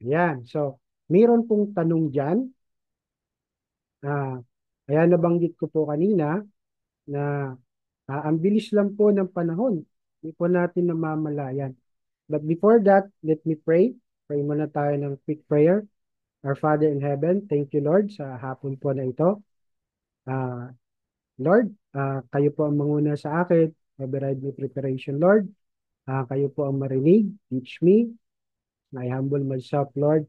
Ayan. So, mayroon pong tanong dyan. Ah, kaya nabanggit ko po kanina na ang bilis lang po ng panahon. Hindi po natin namamalayan. But before that, let me pray. Pray muna tayo ng quick prayer. Our Father in heaven, thank you Lord sa hapon po na ito. Ah, Lord, kayo po ang manguna sa akin. Override me preparation, Lord. Kayo po ang marinig. Teach me. I humble myself, Lord.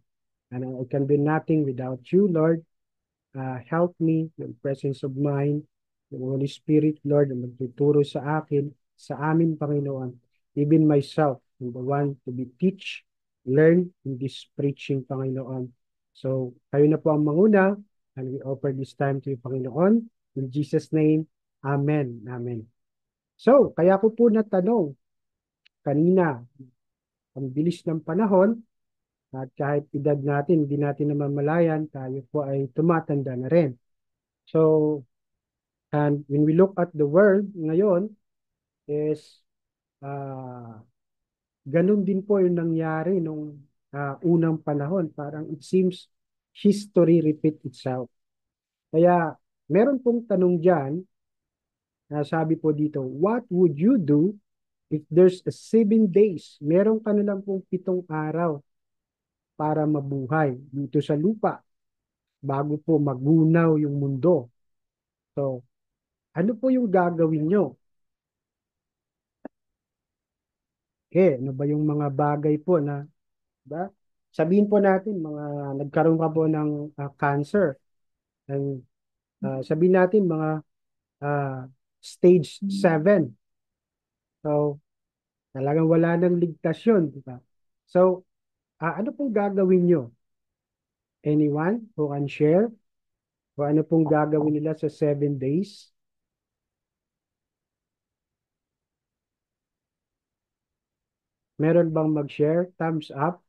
And I can do nothing without you, Lord. Help me, yung presence of mind, yung Holy Spirit, Lord, na magtuturo sa akin, sa amin, Panginoon. Even myself, I'm the one to be teach, learn in this preaching, Panginoon. So, kayo na po ang manguna, and we offer this time to you, Panginoon. In Jesus' name, Amen. Amen. So, kaya ko po natanong kanina, ang bilis ng panahon, at kahit edad natin, hindi natin namamalayan, tayo po ay tumatanda na rin. So, and when we look at the world ngayon, is uh, ganun din po yung nangyari nung unang panahon. Parang it seems history repeat itself. Kaya meron pong tanong dyan, sabi po dito, what would you do if there's a 7 days? Meron ka na lang pong 7 araw para mabuhay dito sa lupa bago po magunaw yung mundo. So, ano po yung gagawin nyo? Ano ba yung mga bagay po na, ba? Sabihin po natin, mga nagkaroon ka po ng cancer. And, sabihin natin, mga stage 7. So, talagang wala nang ligtas yun, di ba? So, ano pong gagawin nyo? Anyone who can share? O ano pong gagawin nila sa 7 days? Meron bang mag-share? Thumbs up?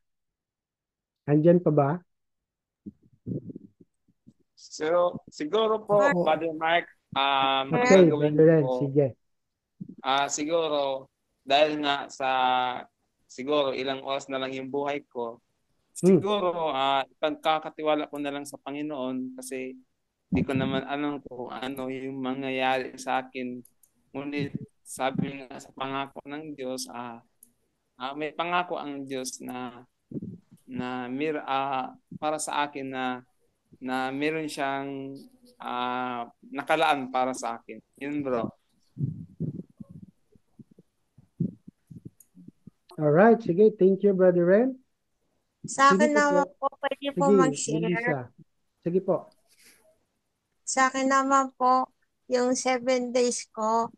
Andyan pa ba? So, siguro po, Opo. Brother Mark, Okay, gagawin Brother Ren, ko, sige. siguro, dahil nga sa, siguro, ilang oras na lang yung buhay ko, Hmm. siguro, ipagkakatiwala ko na lang sa Panginoon kasi hindi ko naman alam kung ano yung mangyayari sa akin. Ngunit, sabi nga sa pangako ng Diyos, may pangako ang Diyos na para sa akin na meron siyang nakalaan para sa akin. Yun bro. Alright, sige. Thank you, Brother Ren. Sa Sige akin po po. naman po, pwede po Sige, mag-share. Melissa. Sige po. Sa akin naman po, yung 7 days ko,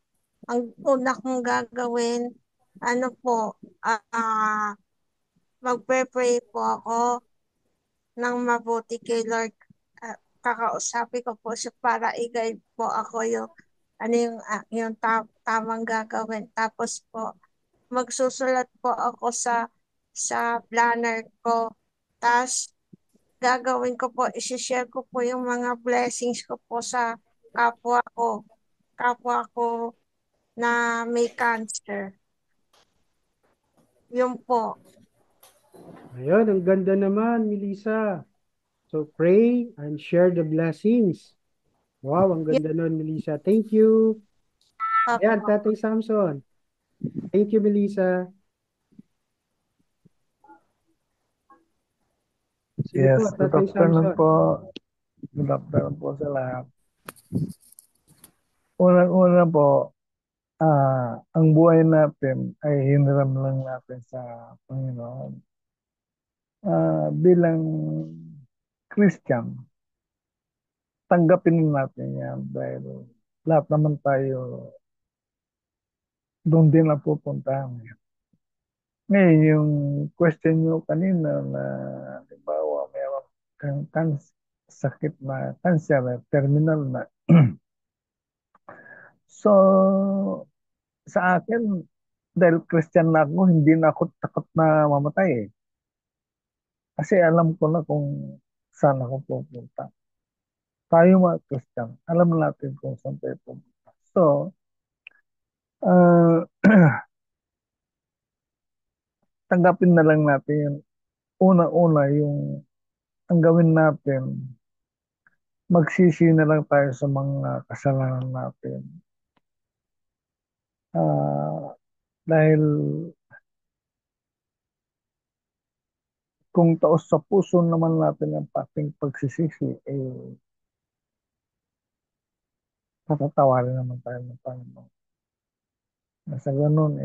ang una kong gagawin, ano po, magpe-pray po ako ng mabuti kay Lord. Kakausapin ko po siya para i-guide po ako yung ano yung tamang gagawin. Tapos po, magsusulat po ako sa planner ko. Tapos, gagawin ko po, isi-share ko po yung mga blessings ko po sa kapwa ko. Kapwa ko na may cancer. Yun po. Ayun, ang ganda naman, Melissa. So pray and share the blessings. Wow, ang Yun ganda nun, Melissa. Thank you. pa Ayan, po. Tatay Samson. Thank you, Melissa. Sige po, Yes, good Tatay afternoon Samson. po. Good afternoon po sa lahat. Unang-una po, ang buhay natin ay hiniram lang natin sa Panginoon. Bilang Christian, tanggapin natin yan dahil lahat naman tayo doon din na pupuntahan. Ngayon, yung question nyo kanina na halimbawa meron kang sakit na cancer, terminal na. So, sa akin, dahil Christian na ako, hindi na ako takot na mamatay eh. Kasi alam ko na kung saan ako pupunta. Tayo mga Christian, alam natin kung saan tayo pupunta. So, uh, tanggapin na lang natin yun. una-una yung ang gawin natin, magsisi na lang tayo sa mga kasalanan natin. Dahil kung taos sa puso naman natin ang ating pagsisisi, patatawarin naman tayo ng Panginoon. Na sa ganun,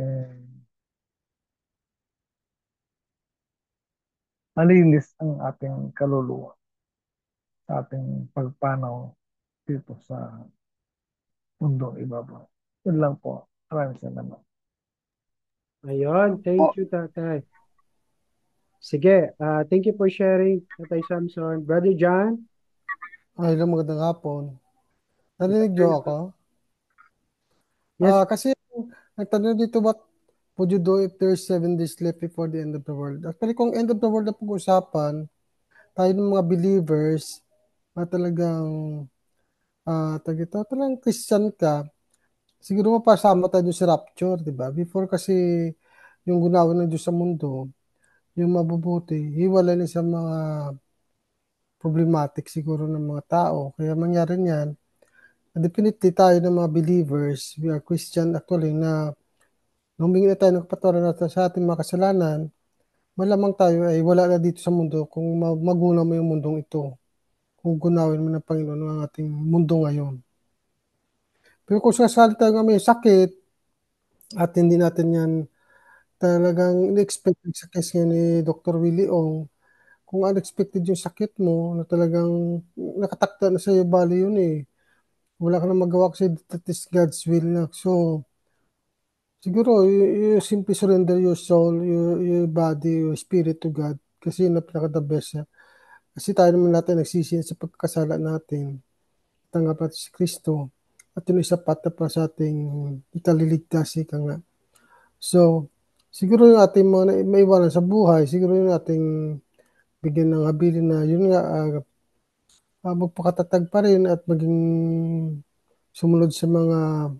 malinis ang ating kaluluwa sa ating pagpanaw dito sa mundo ibabaw. Yun lang po. Maraming salamat. Ayun, thank you, Tatay. Sige, thank you for sharing, Tatay Samson. Brother John? Ay, magandang hapon. Narinig niyo ako? Yes. Kasi nagtanong dito, what would you do if there's 7 days left before the end of the world? Actually, kung end of the world na pag-usapan, tayo ng mga believers na talagang talagang Christian ka, siguro mapasama tayo sa rapture, di ba? Before kasi yung gunawin ng Diyos sa mundo, yung mabubuti, hiwalay na sa mga problematic siguro ng mga tao. Kaya mangyari niyan, definitely tayo ng mga believers, we are Christian actually, na humingi na tayo ng kapatawaran natin sa ating mga kasalanan, malamang tayo ay wala na dito sa mundo kung magunaw mo yung mundong ito. Kung gunawin mo ng Panginoon ang ating mundo ngayon. Pero kung sasali tayo nga may sakit, at hindi natin yan talagang unexpected sa case nga ni Dr. Willie Ong, kung unexpected yung sakit mo, na talagang nakatakda na sa'yo, bali yun eh. Wala ka na magawa kasi that is God's will na. So, siguro, you simply surrender your soul, your body, your spirit to God. Kasi yun na pinaka-the best. Kasi tayo naman natin nagsisi sa pagkakasala natin. Tanggap natin si Kristo. At yun ay sapat na pa sa ating ikaliligtas, ika nga. So, siguro yung ating mga maiwanan sa buhay, siguro yung ating bigyan ng habilin na yun nga, magpakatatag pa rin at maging sumunod sa mga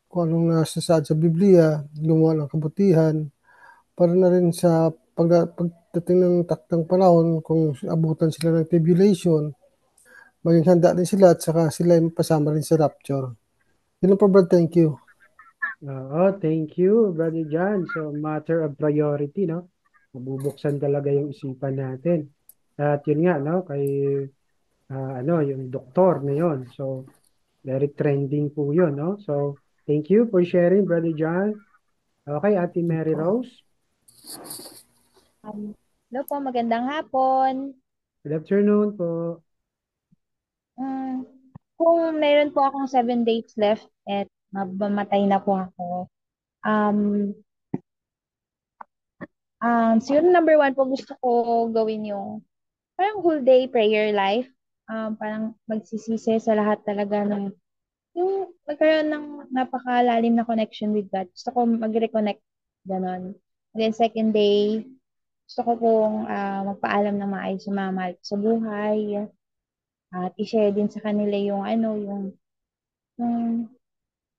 kung anong nasasaad sa Biblia, gumawa ng kabutihan, para na rin sa pagdating ng taktang panahon, kung abutan sila ng tribulation, maging handa din sila at saka sila ay mapasama rin sa rapture. Yun ang Brad, thank you. Thank you, Brother John. So, matter of priority, no? Mabubuksan talaga yung isipan natin. At yun nga, no? Kay, yung doktor na yun. So, very trending po yun, no? So, thank you for sharing, Brother John. Okay, Ate Mary Rose. Hello po, magandang hapon. Good afternoon po. Kung mayroon po akong 7 days left at mamatay na po ako, siguro number one po gusto ko gawin yung parang whole day prayer life. Parang magsisisi sa lahat talaga ng yung magkaroon ng napakalalim na connection with God. Gusto ko mag-reconnect, ganon. And then second day, gusto ko pong magpaalam ng maayos sa mga mahal ko sa buhay. At i-share din sa kanila yung yung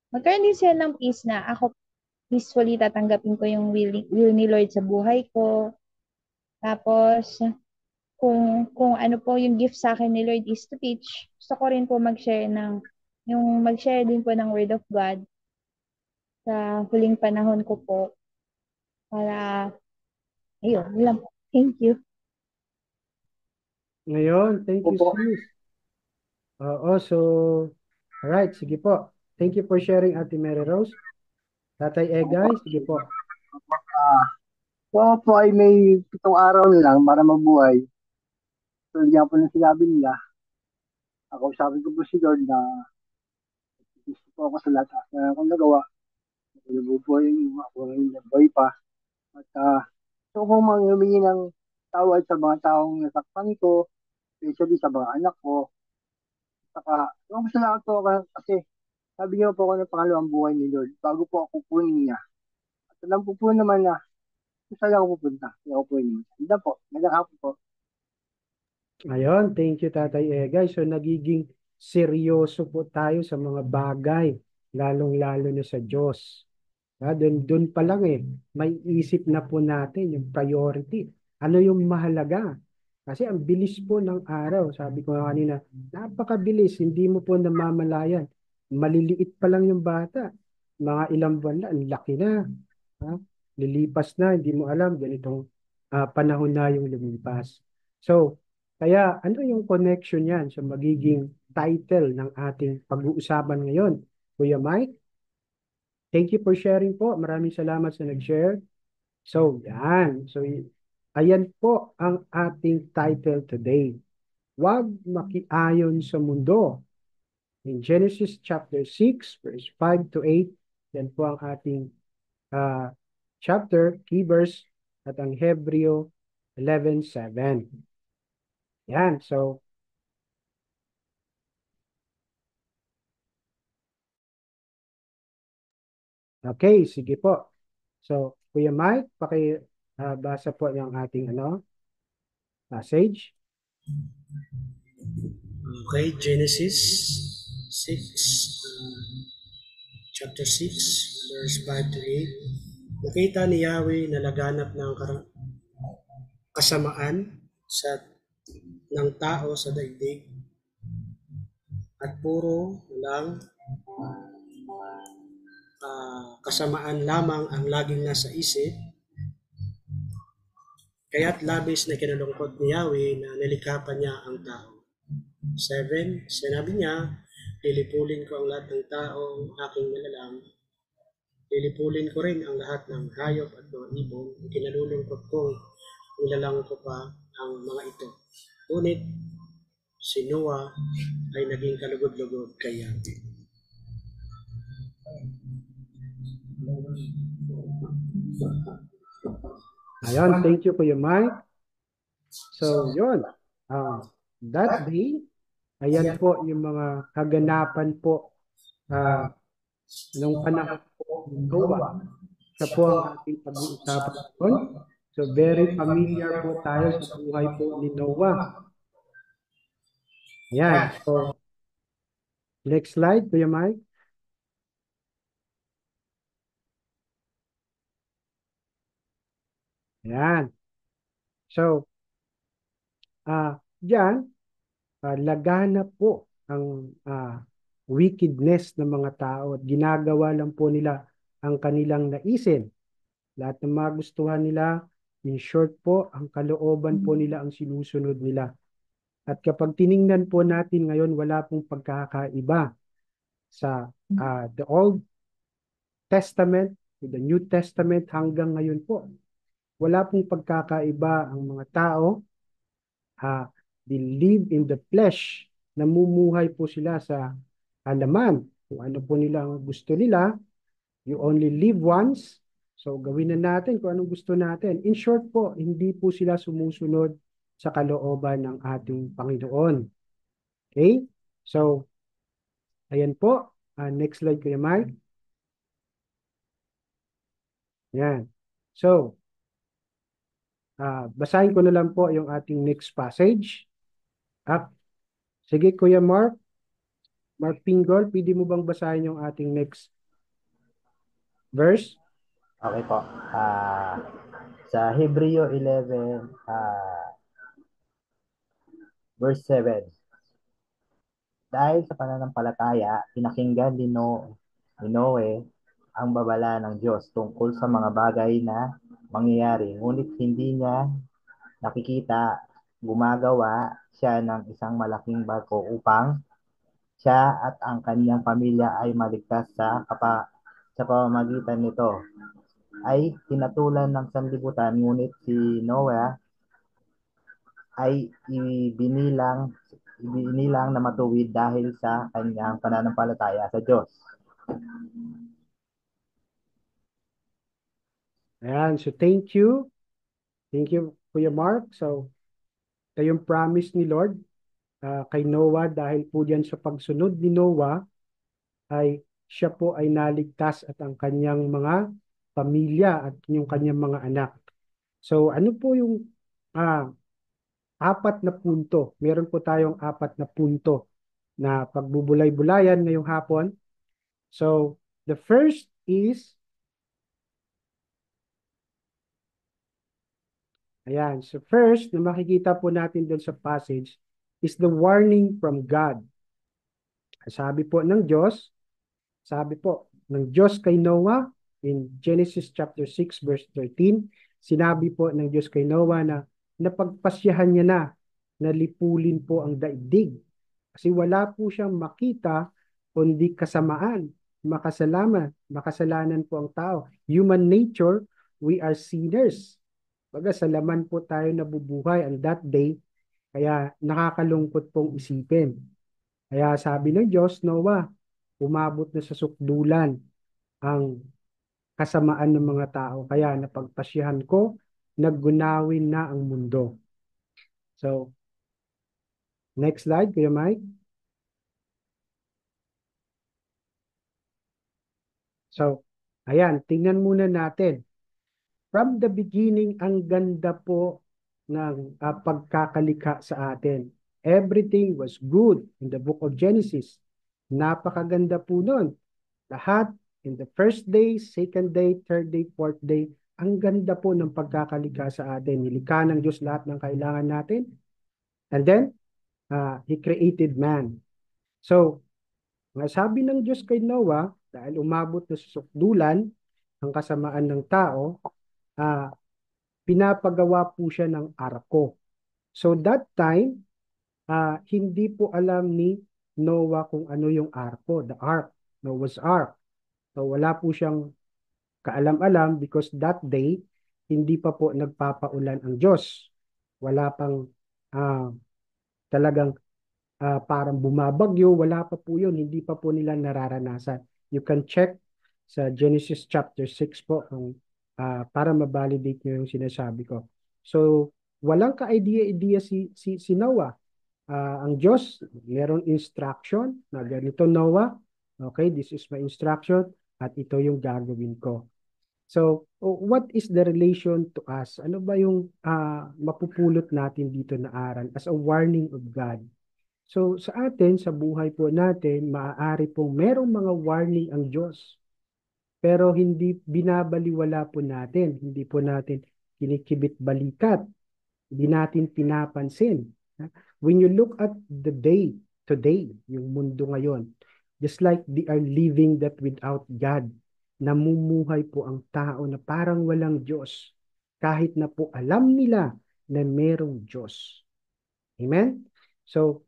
magkaroon din sila ng peace na ako peacefully tatanggapin ko yung will ni Lord sa buhay ko. Tapos, kung ano po yung gift sa akin ni Lord is to teach, gusto ko rin po mag-share din po ng Word of God sa huling panahon ko po. Para, ayun, yun lang po. Thank you. Ngayon, thank you, sis. So, alright, sige po. Thank you for sharing, Ate Mary Rose. Tatay Egay, sige po. Kung po ay may 7 araw lang para mabuhay, so diyan po na sinabi nila, ako sabi ko po si Lord na gusto po ako sa lahat na akong nagawa. Nabubuhay ako ng buhay pa. At so kung humingi ng tawad sa mga taong nasaktan ko, especially sa mga anak ko, saka, salamat po ako kasi sabi niyo po ako ng pangalawang buhay ni Lord bago po ako kunin niya. At alam po po naman na kung saan ako pupunta, kaya ako po yun. Hindi po, nagkakapon po. Ayun, thank you, Tatay Egay. So, nagiging seryoso po tayo sa mga bagay, lalong-lalo na sa Diyos. Doon pa lang may isip na po natin yung priority. Ano yung mahalaga? Kasi ang bilis po ng araw. Sabi ko nga kanina, napakabilis. Hindi mo po namamalayan. Maliliit pa lang yung bata. Mga ilang buwan na, ang laki na. Ha? Lilipas na, hindi mo alam. Ganitong panahon na yung lumipas. So, kaya ano yung connection yan sa magiging title ng ating pag-uusapan ngayon? Kuya Mike, thank you for sharing po. Maraming salamat sa nag-share. So, yan. So, ayan po ang ating title today. Huwag makiayon sa mundo. In Genesis chapter 6, verse 5 to 8, yan po ang ating chapter, key verse, at ang Hebreo 11:7. Yan, so, okay, sige po. So, Kuya Mike, basa po yung ating passage. Okay, Genesis 6, chapter 6, verse 5 to 8. Nakita ni Yahweh na laganap ng kasamaan ng tao sa daigdig at puro lang kasamaan lamang ang laging nasa isip. Kaya't labis na kinalungkot ni Yahweh na nilikha pa niya ang tao. 7, sinabi niya, lilipulin ko ang lahat ng tao aking nilalang. Lilipulin ko rin ang lahat ng hayop at mga ibon. Kinalulungkot kong nilalang ko pa ang mga ito. Ngunit si Noah ay naging kalugod-lugod kay Yahweh. Ayun, thank you Kuya Mike. So, yun. That day, ayan po yung mga kaganapan po nung panahon po ng Noah. Siya po ang ating pag-uusapan doon. So, very familiar po tayo sa buhay po ni Noah. Ayan. So, next slide, Kuya Mike. Ayan. So, diyan, laganap po ang wickedness ng mga tao at ginagawa lang po nila ang kanilang naisin. Lahat ng mga gustuhan nila, in short po, ang kalooban po nila ang sinusunod nila. At kapag tiningnan po natin ngayon, wala pong pagkakaiba sa the Old Testament to the New Testament hanggang ngayon po. Wala pong pagkakaiba ang mga tao. They live in the flesh. Namumuhay po sila sa alaman. Kung ano po nila ang gusto nila. You only live once. So gawin na natin kung anong gusto natin. In short po, hindi po sila sumusunod sa kalooban ng ating Panginoon. Okay? So, ayan po. Next slide, Kuya Mike. Ayan. So, basahin ko na lang po yung ating next passage. Sige, Kuya Mark Pinggol, pwede mo bang basahin yung ating next verse? Okay po. Sa Hebreo 11, verse 7. Dahil sa pananampalataya, pinakinggan ni Noe ang babala ng Diyos tungkol sa mga bagay na mangyayari. Ngunit hindi niya nakikita, gumagawa siya ng isang malaking barko upang siya at ang kanyang pamilya ay maligtas sa pamamagitan nito. Ay tinatulan ng sanlibutan, ngunit si Noah ay ibinilang na matuwid dahil sa kanyang pananampalataya sa Diyos. Ayan, so thank you. Thank you, Kuya Mark. So, ito yung promise ni Lord kay Noah dahil po diyan sa pagsunod ni Noah ay siya po ay naligtas at ang kanyang mga pamilya at yung kanyang mga anak. So, ano po yung apat na punto? Meron po tayong apat na punto na pagbubulay-bulayan ngayong hapon. So, the first is Ayan. So first, na makikita po natin doon sa passage is the warning from God. Sabi po ng Diyos, sabi po ng Diyos kay Noah in Genesis chapter 6 verse 13, sinabi po ng Diyos kay Noah na napagpasyahan niya na lipulin po ang daigdig. Kasi wala po siyang makita kundi kasamaan, makasalanan po ang tao. Human nature, we are sinners. Baga sa laman po tayo nabubuhay on that day, kaya nakakalungkot pong isipin. Kaya sabi ng Diyos, Noah, umabot na sa sukdulan ang kasamaan ng mga tao. Kaya napagpasyahan ko, naggunawin na ang mundo. So, next slide, Kuya Mike. So, ayan, tingnan muna natin. From the beginning, ang ganda po ng pagkakalikha sa atin. Everything was good in the book of Genesis. Napakaganda po nun. Lahat, in the first day, second day, third day, fourth day, ang ganda po ng pagkakalikha sa atin. Nilikha ng Diyos lahat ng kailangan natin. And then, He created man. So, sabi ng Diyos kay Noah, dahil umabot na sa sukdulan ang kasamaan ng tao, pinapagawa po siya ng arko. So that time, hindi po alam ni Noah kung ano yung arko, the ark, Noah's ark. So wala po siyang kaalam-alam because that day, hindi pa po nagpapaulan ang Diyos. Wala pang talagang parang bumabagyo, wala pa po yun, hindi pa po nila nararanasan. You can check sa Genesis chapter 6 po kung para ma-validate nyo yung sinasabi ko. So, walang ka-idea si Noah. Ang Diyos, merong instruction na ganito, Noah, okay, this is my instruction at ito yung gagawin ko. So, what is the relation to us? Ano ba yung mapupulot natin dito na aral as a warning of God? So, sa atin, sa buhay po natin, maaari pong merong mga warning ang Diyos. Pero hindi binabaliwala po natin. Hindi po natin kinikibit-balikat. Hindi natin pinapansin. When you look at the day, today, yung mundo ngayon, just like they are living that without God, namumuhay po ang tao na parang walang Diyos, kahit na po alam nila na merong Diyos. Amen? So,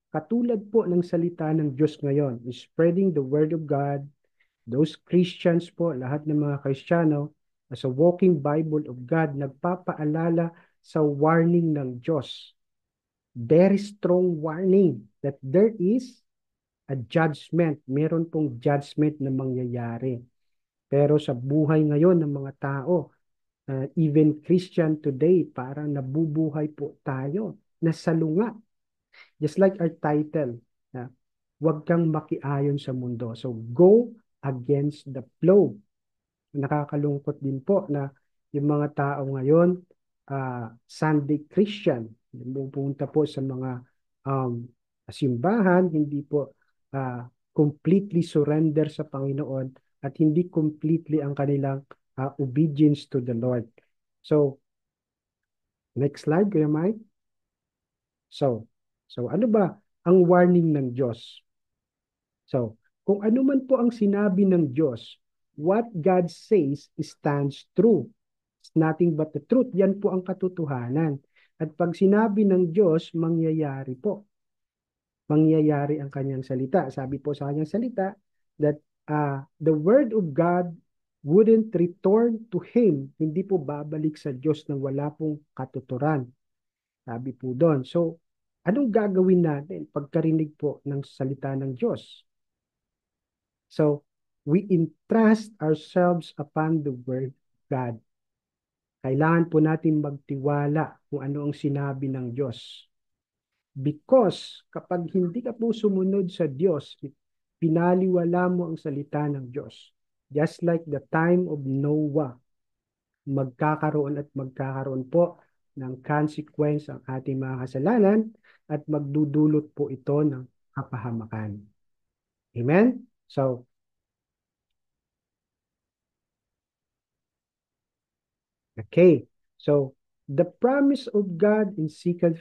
katulad po ng salita ng Diyos ngayon, is spreading the word of God. Those Christians po, lahat ng mga Kristiyano, as a walking Bible of God, nagpapaalala sa warning ng Diyos. Very strong warning that there is a judgment. Meron pong judgment na mangyayari. Pero sa buhay ngayon ng mga tao, even Christian today, parang nabubuhay po tayo na salungat. Just like our title, huwag kang makiayon sa mundo. So, go against the flow. Nakakalungkot din po na yung mga tao ngayon, Sunday Christian, pupunta po sa mga simbahan, hindi po completely surrender sa Panginoon at hindi completely ang kanilang obedience to the Lord. So, next slide, Kuya Mike. So ano ba ang warning ng Diyos? So, kung ano man po ang sinabi ng Diyos, what God says stands true. It's nothing but the truth. Yan po ang katotohanan. At pag sinabi ng Diyos, mangyayari po. Mangyayari ang kanyang salita. Sabi po sa kanyang salita that the word of God wouldn't return to Him. Hindi po babalik sa Diyos nang wala pong katuturan. Sabi po doon. So, anong gagawin natin pagkarinig po ng salita ng Diyos? So, we entrust ourselves upon the Word of God. Kailangan po natin magtiwala kung ano ang sinabi ng Diyos. Because kapag hindi ka po sumunod sa Diyos, pinaliwala mo ang salita ng Diyos. Just like the time of Noah, magkakaroon po ng consequence ang ating mga kasalanan at magdudulot po ito ng kapahamakan. Amen? So, okay. So, the promise of God in 2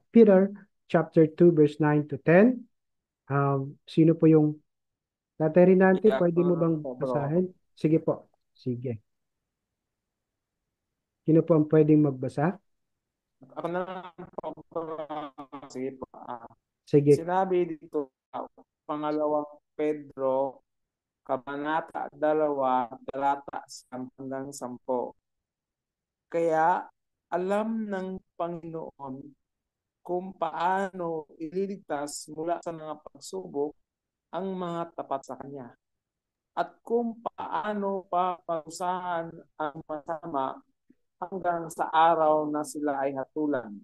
Peter chapter 2 verse 9 to 10. Sino po yung Tatay Rinante, Yeah, pwede mo bang bro. basahin? Sige po. Sige. Sino po ang pwedeng magbasa? Ako na lang po. Sige po. Sige. Sinabi dito, pangalawang Pedro, Kabanata 2, talata 10 hanggang 10. Kaya alam ng Panginoon kung paano ililigtas mula sa mga pagsubok ang mga tapat sa Kanya. At kung paano paparusahan ang masama hanggang sa araw na sila ay hatulan.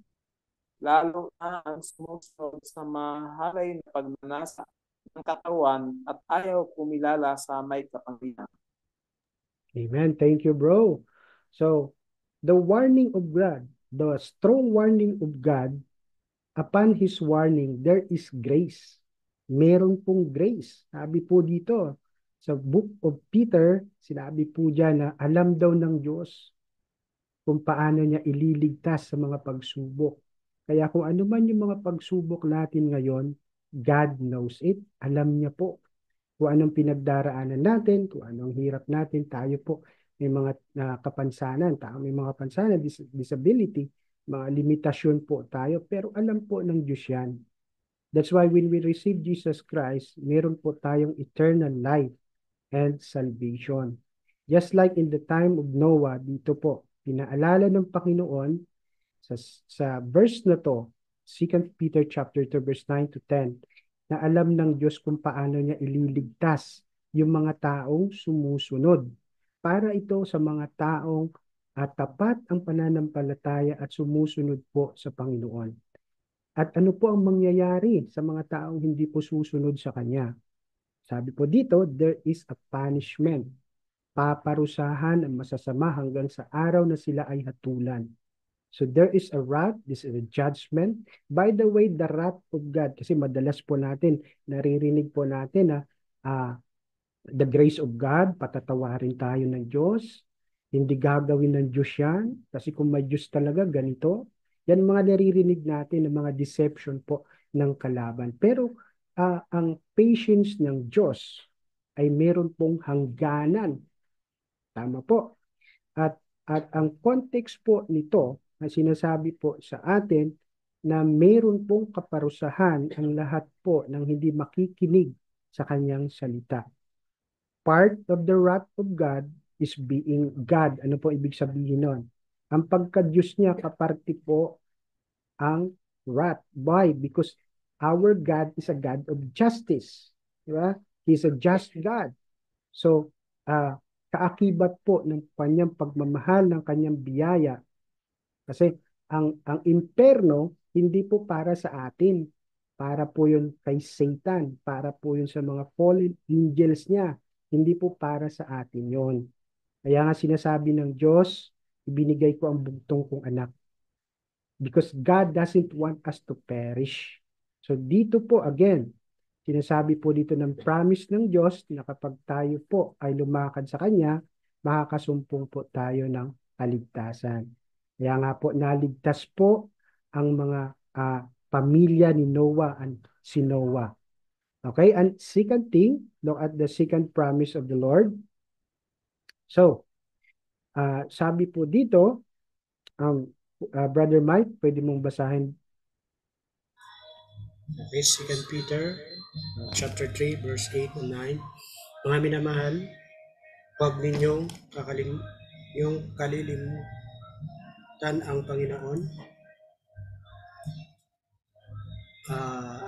Lalo na ang sumusunod sa mahalay na pagnanasa ng katawan at ayaw kumilala sa may kapangyarihan. Amen. Thank you, bro. So, the warning of God, the strong warning of God, upon His warning, there is grace. Meron pong grace. Sabi po dito, sa book of Peter, sinabi po dyan na alam daw ng Diyos kung paano niya ililigtas sa mga pagsubok. Kaya kung ano man yung mga pagsubok natin ngayon, God knows it. Alam niya po kung anong pinagdaraanan natin, kung anong hirap natin. Tayo po may mga kapansanan, may mga kapansanan, disability, mga limitasyon po tayo, pero alam po ng Diyos yan. That's why when we receive Jesus Christ, meron po tayong eternal life and salvation. Just like in the time of Noah, dito po, pinaalala ng Panginoon sa verse na to, 2 Peter chapter 2 verse 9 to 10, na alam ng Diyos kung paano niya ililigtas yung mga taong sumusunod. Para ito sa mga taong tapat ang pananampalataya at sumusunod po sa Panginoon. At ano po ang mangyayari sa mga taong hindi po susunod sa Kanya? Sabi po dito, there is a punishment. Paparusahan ang masasama hanggang sa araw na sila ay hatulan. So there is a wrath, this is a judgment. By the way, the wrath of God, kasi madalas po natin, naririnig po natin na the grace of God, patatawarin tayo ng Diyos. Hindi gagawin ng Diyos yan. Kasi kung may Diyos talaga, ganito. Yan mga naririnig natin ng mga deception po ng kalaban. Pero ang patience ng Diyos ay meron pong hangganan. Tama po. At ang context po nito na sinasabi po sa atin na meron pong kaparusahan ang lahat po ng hindi makikinig sa kanyang salita. Part of the wrath of God is being God. Ano po ibig sabihin nun? Ang pagka-Diyos niya, kaparte po ang wrath. Why? Because our God is a God of justice. Diba? He's a just God. So, kaakibat po ng kanyang pagmamahal, ng kanyang biyaya. Kasi ang imperno, hindi po para sa atin. Para po yun kay Satan. Para po yun sa mga fallen angels niya. Hindi po para sa atin yon. Kaya nga sinasabi ng Diyos, ibinigay ko ang bugtong kong anak. Because God doesn't want us to perish. So dito po again, sinasabi po dito ng promise ng Diyos na kapag tayo po ay lumakad sa Kanya, makakasumpong po tayo ng kaligtasan. Kaya nga po naligtas po ang mga pamilya ni Noah and si Noah. Okay, and second thing, look at the second promise of the Lord. So, sabi po dito, Brother Mike, pwede mong basahin. Okay, 2 Peter chapter 3 verse 8 and 9. Mga minamahal, huwag ninyong kalilimutan ang Panginoon.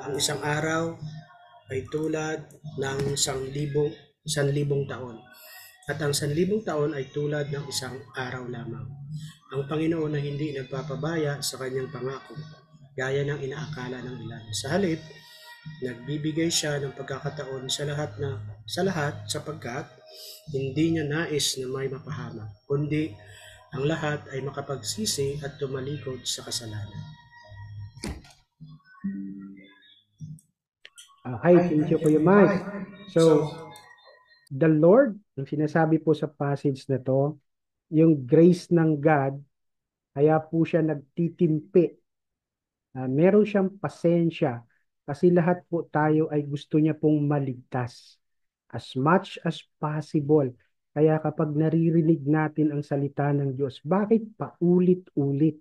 Ang isang araw ay tulad ng 1,000 taon. At ang 1,000 taon ay tulad ng isang araw lamang. Ang Panginoon ay hindi nagpapabaya sa kanyang pangako, gaya ng inaakala ng ilan. Sa halip, nagbibigay siya ng pagkakataon sa lahat sapagkat hindi niya nais na may mapahama, kundi ang lahat ay makapagsisi at tumalikod sa kasalanan. Okay, thank you Kuya Mike. So, the Lord, yung sinasabi po sa passage na to, yung grace ng God Kaya po siya nagtitimpi. Meron siyang pasensya kasi lahat po tayo ay gusto niya pong maligtas as much as possible. Kaya kapag naririnig natin ang salita ng Diyos, bakit paulit-ulit?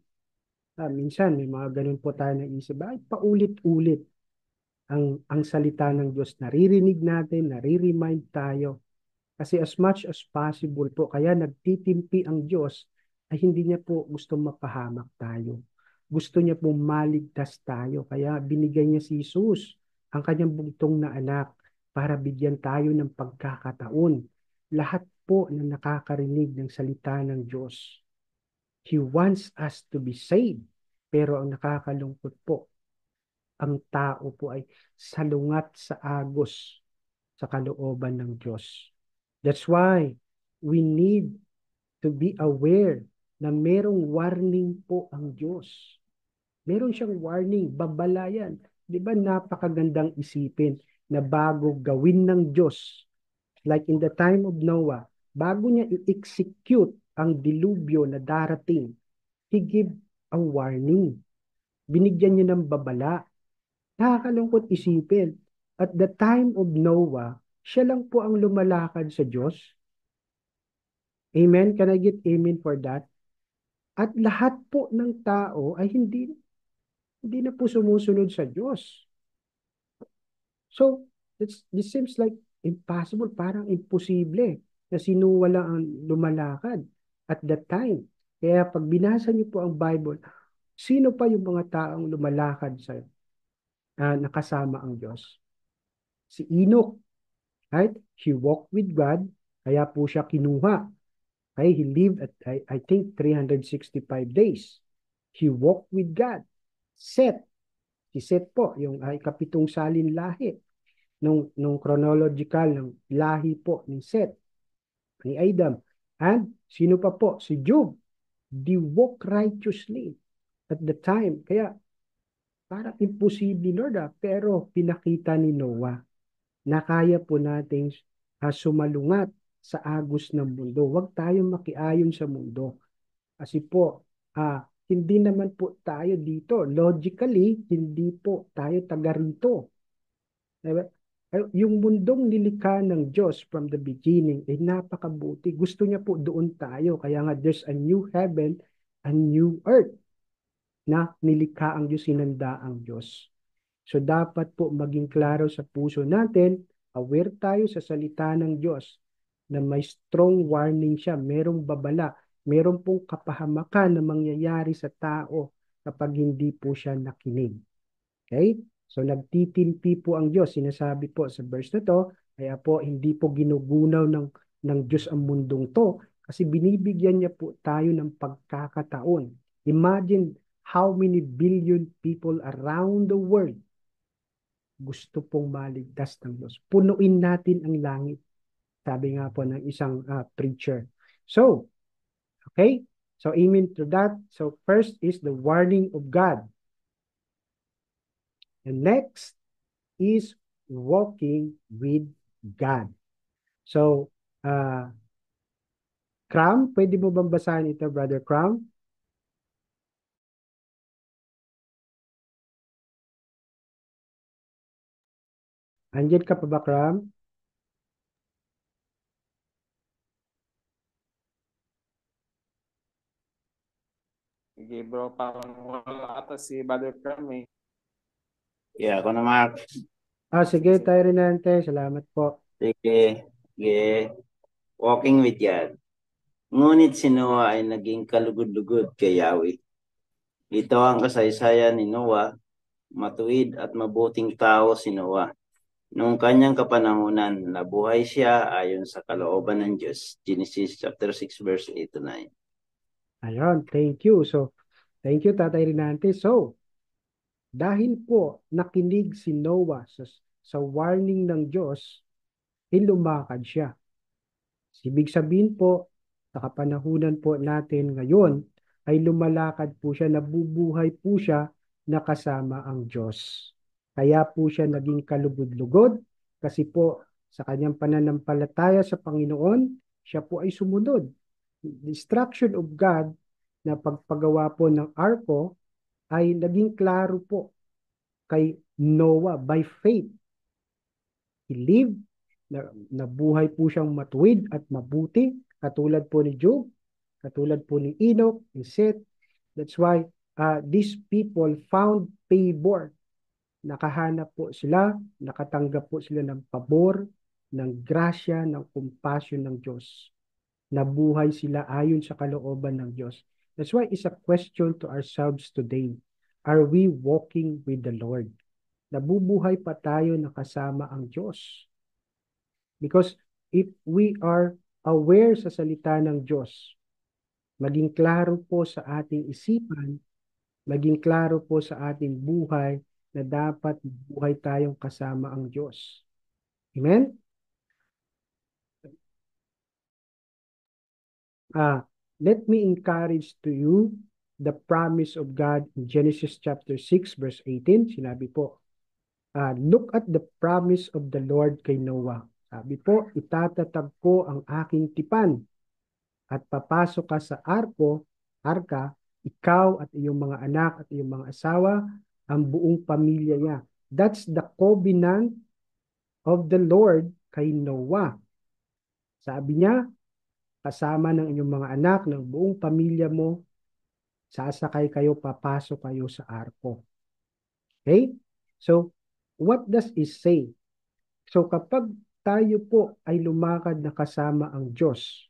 Minsan may mga ganun po tayo na isip, bakit paulit-ulit ang salita ng Diyos? Naririnig natin, nare-remind tayo. Kasi as much as possible po, kaya nagtitimpi ang Diyos ay hindi niya po gusto mapahamak tayo. Gusto niya po maligtas tayo. Kaya binigay niya si Jesus, ang kanyang bugtong na anak, para bigyan tayo ng pagkakataon. Lahat po na nakakarinig ng salita ng Diyos, He wants us to be saved. Pero ang nakakalungkot po, ang tao po ay salungat sa agos sa kalooban ng Diyos. That's why we need to be aware na merong warning po ang Diyos. Meron siyang warning, babala yan. Di ba napakagandang isipin na bago gawin ng Diyos, like in the time of Noah, bago niya i-execute ang dilubyo na darating, He gave a warning. Binigyan niya ng babala. Nakakalungkot isipin. At the time of Noah, siya lang po ang lumalakad sa Diyos. Amen? Can I get amen for that? At lahat po ng tao ay hindi na po sumusunod sa Diyos. So, this seems like impossible, parang imposible na sinuwa lang ang lumalakad at that time. Kaya pag binasa niyo po ang Bible, sino pa yung mga taong lumalakad sa nakasama ang Diyos? Si Enoch, right? He walked with God, kaya po siya kinuha. Okay, he lived at, I think, 365 days. He walked with God. Seth, si Seth po, yung ikapitong salin lahi, nung chronological ng lahi po ni Seth, ni Adam. And sino pa po? Si Job. They walk righteously at the time. Kaya, parang imposible, Lord, pero pinakita ni Noah na kaya po nating sumalungat sa agos ng mundo. Huwag tayong makiayon sa mundo. Kasi po, hindi naman po tayo dito. Logically, hindi po tayo taga rito. Diba? Yung mundong nilikha ng Diyos from the beginning ay napakabuti. Gusto niya po doon tayo. Kaya nga there's a new heaven, a new earth na nilikha ang Diyos, sinanda ang Diyos. So dapat po maging klaro sa puso natin, aware tayo sa salita ng Diyos na may strong warning siya, merong babala, merong pong kapahamakan na mangyayari sa tao kapag hindi po siya nakinig. Okay? So nagtitimpi po ang Diyos, sinasabi po sa verse na to, kaya po hindi po ginugunaw ng Diyos ang mundong to, kasi binibigyan niya po tayo ng pagkakataon. Imagine how many billion people around the world gusto pong maligtas ng Diyos. Punuin natin ang langit. Sabi nga po ng isang preacher. So, okay? So, amen to that. So, first is the warning of God. And next is walking with God. So, Cram, pwede mo bang basahin ito, Brother Cram? Andiyan ka pa ba, Cram? Sige bro, parang wala ata si Brother Cram eh. Yeah, ako na Mark. Sige, tayo rin nante. Salamat po. Sige. Walking with God. Ngunit si Noah ay naging kalugod-lugod kay Yahweh. Ito ang kasaysayan ni Noah. Matuwid at mabuting tao si Noah. Noong kanyang kapanahunan, nabuhay siya ayon sa kalooban ng Diyos. Genesis chapter 6 verse 8 to 9. Ayun, thank you. So, thank you, Tatay Rinante. So, dahil po nakinig si Noah sa warning ng Diyos, lumakad siya. Ibig sabihin po, sa kapanahunan po natin ngayon, ay lumalakad po siya, nabubuhay po siya na kasama ang Diyos. Kaya po siya naging kalugod-lugod kasi po sa kanyang pananampalataya sa Panginoon, siya po ay sumunod. The instruction of God na pagpagawa po ng arko ay naging klaro po kay Noah by faith. He lived, nabuhay po siyang matuwid at mabuti, katulad po ni Job, katulad po ni Enoch, ni Seth. That's why these people found favor. Nakahanap po sila, nakatanggap po sila ng pabor, ng grasya, ng compassion ng Diyos. Nabuhay sila ayon sa kalooban ng Diyos. That's why it's a question to ourselves today. Are we walking with the Lord? Nabubuhay pa tayo na kasama ang Diyos? Because if we are aware sa salita ng Diyos, maging klaro po sa ating isipan, maging klaro po sa ating buhay na dapat buhay tayong kasama ang Diyos. Amen? Let me encourage to you the promise of God in Genesis chapter 6 verse 18. Sinabi po, look at the promise of the Lord kay Noah. Sabi po, itatatag ko ang aking tipan at papasok ka sa arka, ikaw at iyong mga anak at iyong mga asawa, ang buong pamilya niya. That's the covenant of the Lord kay Noah. Sabi niya, kasama ng inyong mga anak, ng buong pamilya mo, sasakay kayo, papasok kayo sa arko. Okay? So, what does it say? So, kapag tayo po ay lumakad na kasama ang Diyos,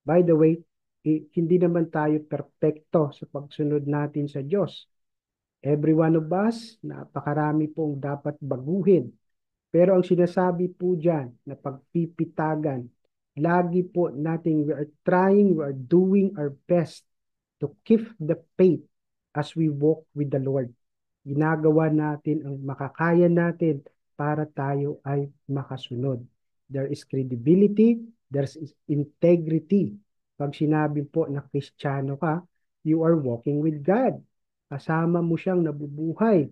by the way, hindi naman tayo perpekto sa pagsunod natin sa Diyos. Every one of us, napakarami pong dapat baguhin. Pero ang sinasabi po dyan, na pagpipitagan, lagi po natin, we are doing our best to keep the faith as we walk with the Lord. Ginagawa natin ang makakaya natin para tayo ay makasunod. There is credibility, there's integrity. Pag sinabi po na Kristiyano ka, you are walking with God. Kasama mo siyang nabubuhay.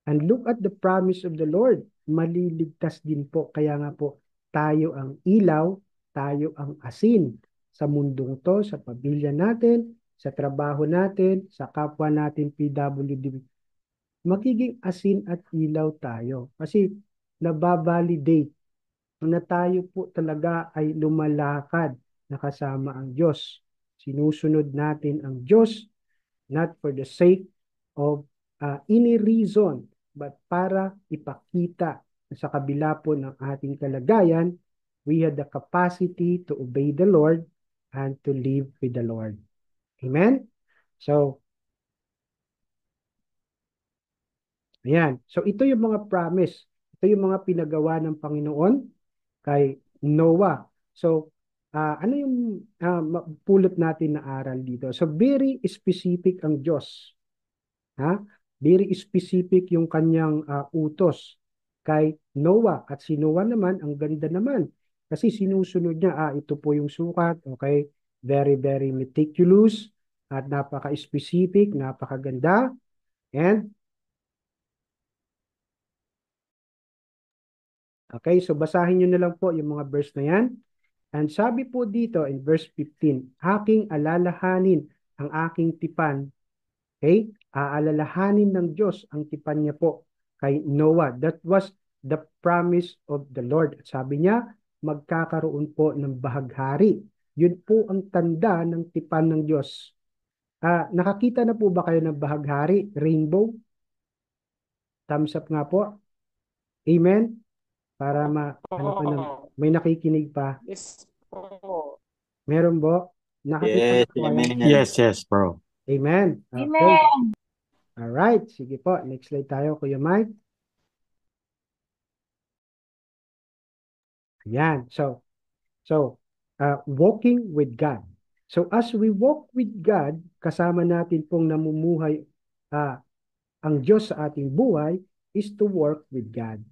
And look at the promise of the Lord. Maliligtas din po. Kaya nga po, tayo ang ilaw, tayo ang asin sa mundong to, sa pamilya natin, sa trabaho natin, sa kapwa natin PWD. Magiging asin at ilaw tayo. Kasi nababalidate na tayo po talaga ay lumalakad na kasama ang Diyos. Sinusunod natin ang Diyos, not for the sake of any reason, but para ipakita na sa kabila po ng ating kalagayan, we had the capacity to obey the Lord and to live with the Lord. Amen? So, ayan. So, ito yung mga promise. Ito yung mga pinagawa ng Panginoon kay Noah. So, ano yung pulot natin na aral dito? So, very specific ang Diyos. Very specific yung kanyang utos kay Noah. At si Noah naman, ang ganda naman. Kasi sinusunod niya, ito po yung sukat. Okay? Very, very meticulous. At napaka-specific, napakaganda. And, okay, so basahin nyo na lang po yung mga verse na yan. And sabi po dito in verse 15, aking alalahanin ang aking tipan. Okay? Aalalahanin ng Diyos ang tipan niya po kay Noah. That was the promise of the Lord. At sabi niya, magkakaroon po ng bahaghari. Yun po ang tanda ng tipan ng Diyos. Nakakita na po ba kayo ng bahaghari? Rainbow? Thumbs up nga po. Amen? Para may nakikinig pa. Yes po. Meron po? Nakakita Yes, na po kayo? amen. Yes, bro. Amen. Okay. Amen. Alright. Sige po. Next slide tayo, Kuya Mike. Ayan. So, walking with God. So, as we walk with God, kasama natin pong namumuhay ang Diyos sa ating buhay is to work with God.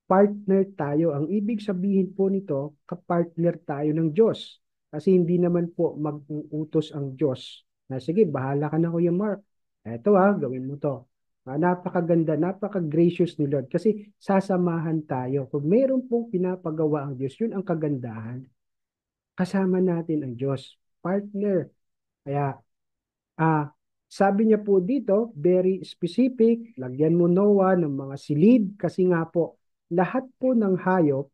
Partner tayo. Ang ibig sabihin po nito, kapartner tayo ng Diyos. Kasi hindi naman po mag-uutos ang Diyos. Na sige, bahala ka na Kuya Mark. Eto gawin mo to. Napakaganda, napaka-gracious ni Lord. Kasi sasamahan tayo. Kung mayroon pong pinapagawa ang Diyos, yun ang kagandahan. Kasama natin ang Diyos. Partner. Kaya, Sabi niya po dito, very specific, lagyan mo Noah ng mga silid kasi nga po, lahat po ng hayop,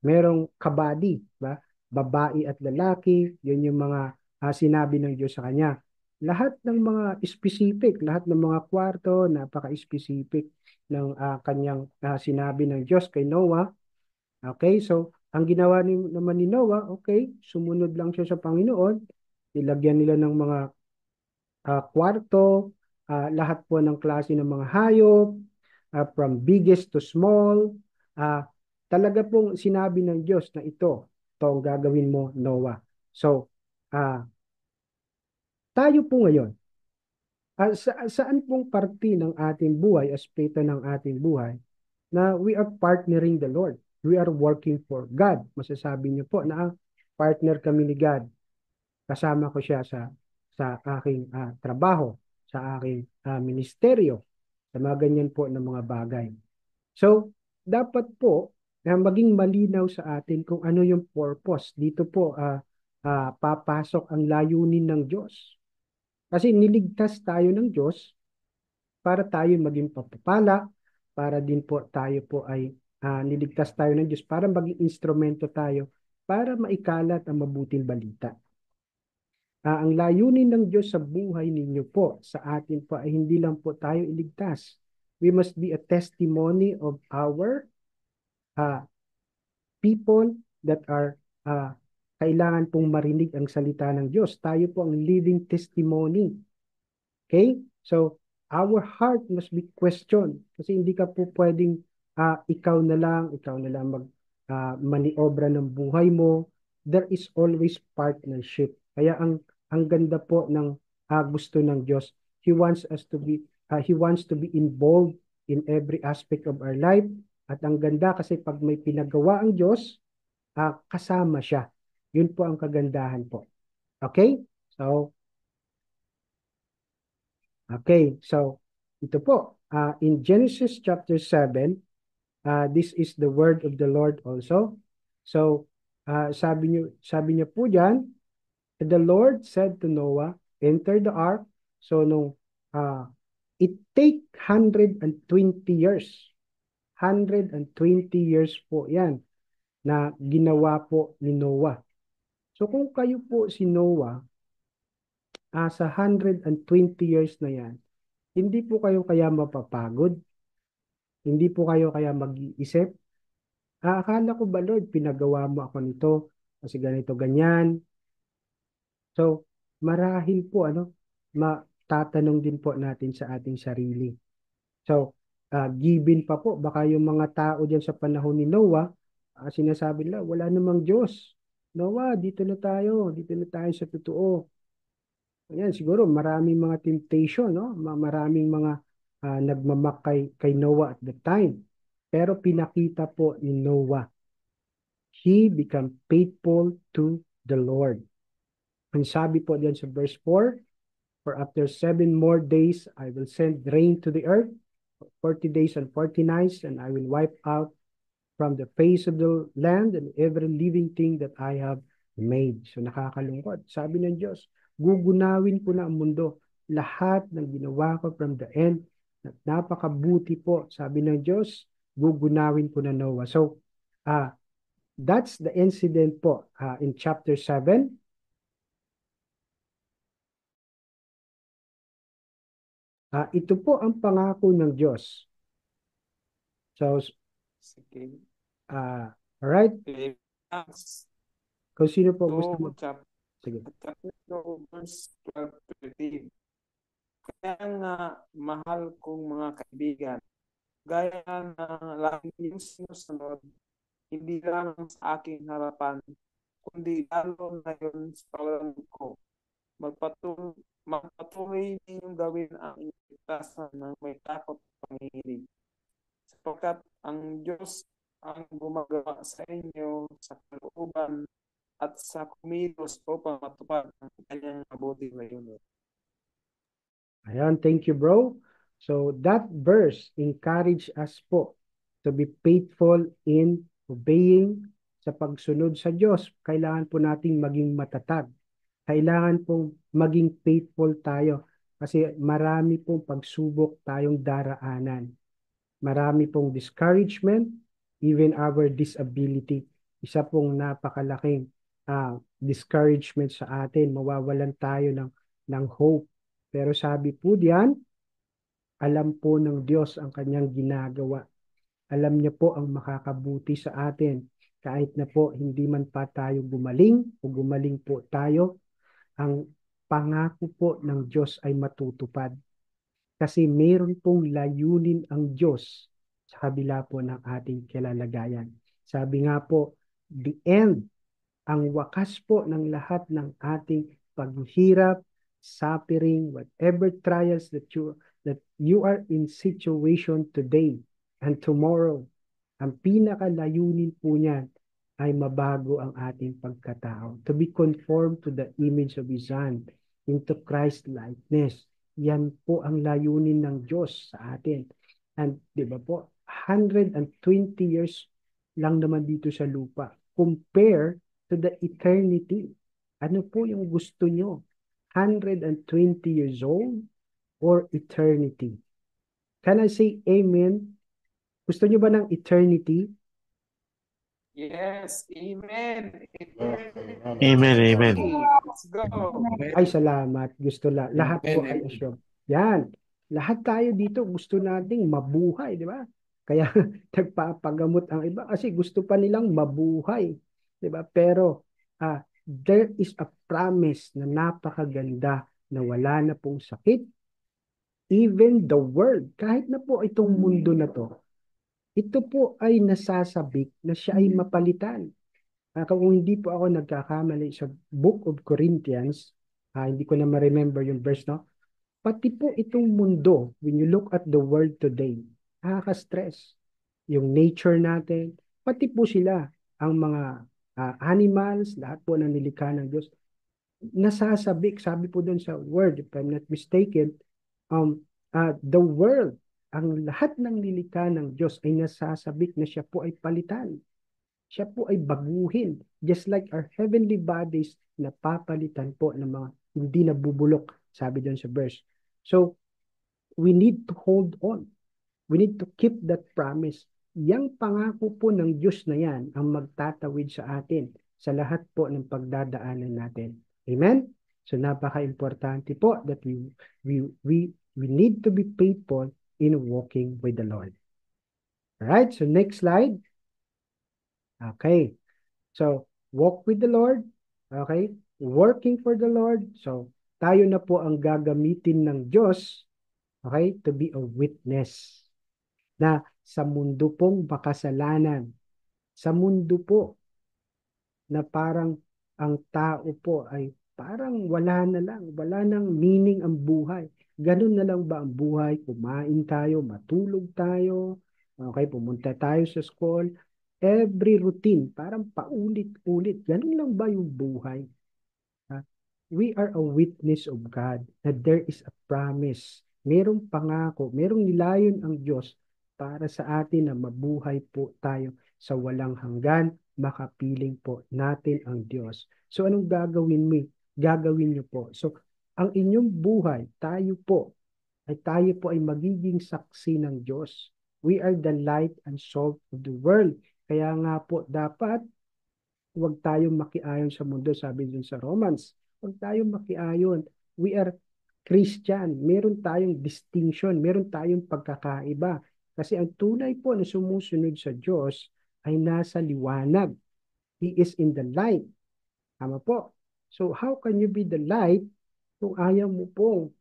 merong kabady, ba? Babae at lalaki, yun yung mga sinabi ng Diyos sa kanya. Lahat ng mga specific, lahat ng mga kwarto, napaka-specific ng kanyang sinabi ng Diyos kay Noah. Okay, so ang ginawa naman ni Noah, okay, sumunod lang siya sa Panginoon, nilagyan nila ng mga kwarto, lahat po ng klase ng mga hayop, from biggest to small, talaga pong sinabi ng Diyos na ito ang gagawin mo, Noah. So, tayo po ngayon, saan pong parte ng ating buhay, aspeto ng ating buhay, na we are partnering the Lord. We are working for God. Masasabi niyo po na partner kami ni God. Kasama ko siya sa aking trabaho, sa aking ministeryo, sa mga ganyan po ng mga bagay. So, dapat po na maging malinaw sa atin kung ano yung purpose. Dito po papasok ang layunin ng Diyos. Kasi niligtas tayo ng Diyos para tayo maging papapala, para din po tayo po ay niligtas tayo ng Diyos para maging instrumento tayo para maikalat ang mabuting balita. Ang layunin ng Diyos sa buhay ninyo po, sa atin po ay hindi lang po tayo iligtas. We must be a testimony of our people that are kailangan pong marinig ang salita ng Diyos. Tayo po ang living testimony. Okay? So, our heart must be questioned. Kasi hindi ka po pwedeng ikaw na lang maniobra ng buhay mo. There is always partnership. Kaya ang ganda po ng gusto ng Diyos. He wants to be involved in every aspect of our life. At ang ganda kasi pag may pinagawa ang Diyos, kasama siya. Yun po ang kagandahan po. Okay? So ito po, in Genesis chapter 7, this is the word of the Lord also. So, sabi niyo po diyan, the Lord said to Noah, enter the ark. So, it take 120 years. 120 years po yan na ginawa po ni Noah. So, kung kayo po si Noah, sa 120 years na yan, hindi po kayo kaya mapapagod? Hindi po kayo kaya mag-iisip? Akala ko ba, Lord, pinagawa mo ako nito kasi ganito, ganyan. So, marahil po, matatanong din po natin sa ating sarili. So, given pa po, baka yung mga tao dyan sa panahon ni Noah, sinasabi nila, wala namang Diyos. Noah, dito na tayo sa totoo. Ayan, siguro maraming mga temptation, no? Maraming mga nagmamak kay Noah at the time. Pero pinakita po ni Noah, he became faithful to the Lord. Ang sabi po diyan sa verse 4, for after 7 more days, I will send rain to the earth, 40 days and 40 nights, and I will wipe out from the face of the land and every living thing that I have made. So nakakalungkot. Sabi ng Diyos, gugunawin ko na ang mundo. Lahat ng ginawa ko from the end, napakabuti po. Sabi ng Diyos, gugunawin ko na Noah. So, that's the incident po in chapter 7. Ito po ang pangako ng Diyos. So, alright. Kung sino po gusto mo. Sige. Verse 12-13. Kaya nga, mahal kong mga kaibigan, gaya na lagi yung sinusunod, hindi lang sa aking harapan, kundi lalo na yun sa paglalang ko. Magpatuloy ninyong gawin ang iligtasan ng may takot at pangihilig. Sapagkat ang Diyos ang gumagawa sa inyo sa kalooban at sa kumilos upang matupad ang kanyang mabuting layunin. Ayan, thank you, bro. So that verse encourage us po to be faithful in obeying sa pagsunod sa Diyos. Kailangan po nating maging matatag. Kailangan pong maging faithful tayo kasi marami pong pagsubok tayong daraanan. Marami pong discouragement, even our disability. Isa pong napakalaking discouragement sa atin. Mawawalan tayo ng hope. Pero sabi po diyan, alam po ng Diyos ang kanyang ginagawa. Alam niya po ang makakabuti sa atin. Kahit na po hindi man pa tayo gumaling o gumaling po tayo, ang pangako po ng Diyos ay matutupad. Kasi meron pong layunin ang Diyos sa kabila po ng ating kilalagayan. Sabi nga po, the end, ang wakas po ng lahat ng ating paghihirap, suffering, whatever trials that you are in situation today and tomorrow, ang pinakalayunin po niyan ay mabago ang ating pagkatao. To be conformed to the image of His Son, into Christ likeness. Yan po ang layunin ng Diyos sa atin. And di ba po, 120 years lang naman dito sa lupa. Compare to the eternity. Ano po yung gusto nyo? 120 years old or eternity? Can I say amen? Gusto nyo ba ng eternity? Yes, amen. Amen, amen. Let's go. Ay, salamat. Gusto lahat po ay assume. Yan. Lahat tayo dito gusto nating mabuhay, di ba? Kaya nagpapagamot ang iba kasi gusto pa nilang mabuhay, di ba? Pero there is a promise na napakaganda na wala na pong sakit. Even the world, kahit na po itong mundo na to, ito po ay nasasabik na siya ay mapalitan. Kung hindi po ako nagkakamali sa Book of Corinthians, hindi ko na ma-remember yung verse, no? Pati po itong mundo, when you look at the world today, nakaka-stress. Yung nature natin, pati po sila, ang mga animals, lahat po na nilikha ng Diyos, nasasabik, sabi po doon sa word, if I'm not mistaken, the world, ang lahat ng nilikha ng Diyos ay nasasabik na siya po ay palitan. Siya po ay baguhin. Just like our heavenly bodies, napapalitan po ng mga hindi nabubulok, sabi doon sa verse. So, we need to hold on. We need to keep that promise. Yang pangako po ng Diyos na yan ang magtatawid sa atin sa lahat po ng pagdadaanan natin. Amen? So, napaka-importante po that we need to be faithful in walking with the Lord. Alright, so next slide. Okay, so walk with the Lord. Okay, working for the Lord. So, tayo na po ang gagamitin ng Diyos, okay, to be a witness na sa mundo pong makasalanan, sa mundo po na parang ang tao po ay parang wala na lang, wala nang meaning ang buhay. Ganun na lang ba ang buhay? Kumain tayo, matulog tayo, okay, pumunta tayo sa school, every routine, parang paulit-ulit. Ganun lang ba yung buhay? We are a witness of God that there is a promise. Merong pangako, merong nilayon ang Diyos para sa atin na mabuhay po tayo sa walang hanggan, makapiling po natin ang Diyos. So anong gagawin mo? Gagawin niyo po. So ang inyong buhay, tayo po ay magiging saksi ng Diyos. We are the light and salt of the world. Kaya nga po dapat huwag tayong makiayon sa mundo, sabi dun sa Romans. Huwag tayong makiayon. We are Christian. Meron tayong distinction. Meron tayong pagkakaiba. Kasi ang tunay po na sumusunod sa Diyos ay nasa liwanag. He is in the light. Tama po. So how can you be the light kung ayaw mo pong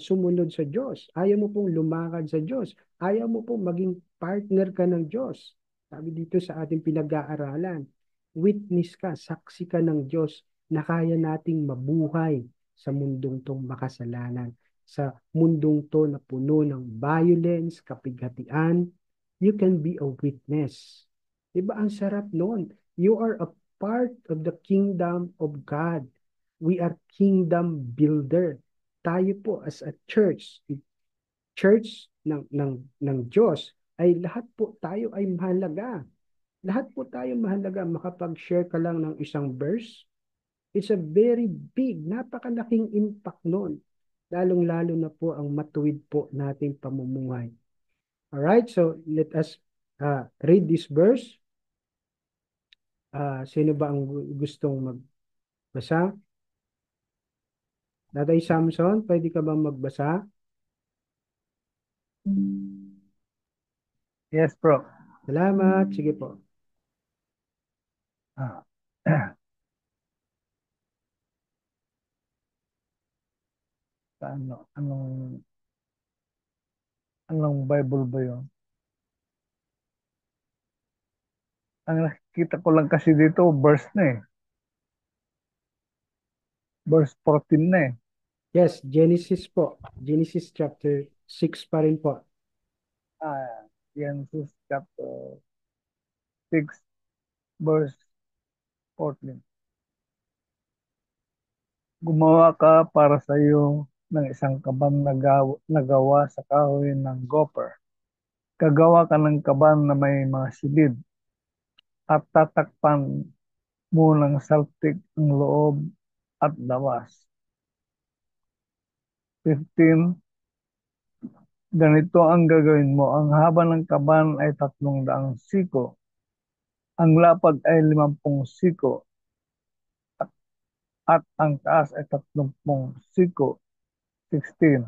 sumunod sa Diyos? Ayaw mo pong lumakad sa Diyos? Ayaw mo pong maging partner ka ng Diyos? Sabi dito sa ating pinag-aaralan, witness ka, saksi ka ng Diyos na kaya nating mabuhay sa mundong tong makasalanan. Sa mundong to na puno ng violence, kapighatian, you can be a witness. Diba ang sarap noon? You are a part of the kingdom of God. We are kingdom builder. Tayo po as a church ng Diyos, ay lahat po tayo ay mahalaga. Lahat po tayo mahalaga. Makapag-share ka lang ng isang verse, It's a very big, napakalaking impact nun. Lalong-lalo na po ang matuwid po nating pamumuhay. Alright, so let us read this verse. Sino ba ang gustong magbasa? Tatay Samson, pwede ka bang magbasa? Yes, bro. Salamat. Sige po. Ah. Anong Bible ba yun? Ang nakikita ko lang kasi dito, verse na eh. Verse 14 na eh. Yes, Genesis po. Genesis chapter 6 pa rin po. Genesis chapter 6, verse 14. Gumawa ka para sa iyo ng isang kaban na gawa sa kahoy ng gopher. Gagawa ka ng kaban na may mga silid at tatakpan mo ng saltik ang loob at labas. 15. Ganito ang gagawin mo. Ang haba ng kaban ay 300 siko. Ang lapad ay 50 siko. At ang taas ay 30 siko. 16.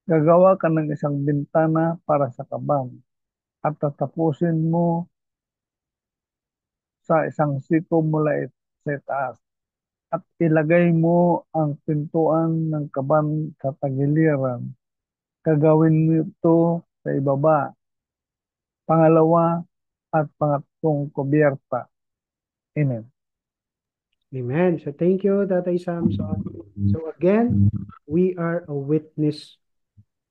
Gagawa ka ng isang bintana para sa kaban at tatapusin mo sa isang siko mula sa taas. At ilagay mo ang pintuan ng kaban sa tagiliran. Gagawin mo ito sa ibaba, pangalawa at pangatlong kubyerta. Amen. Amen. So thank you, Tatay Samson. So again, we are a witness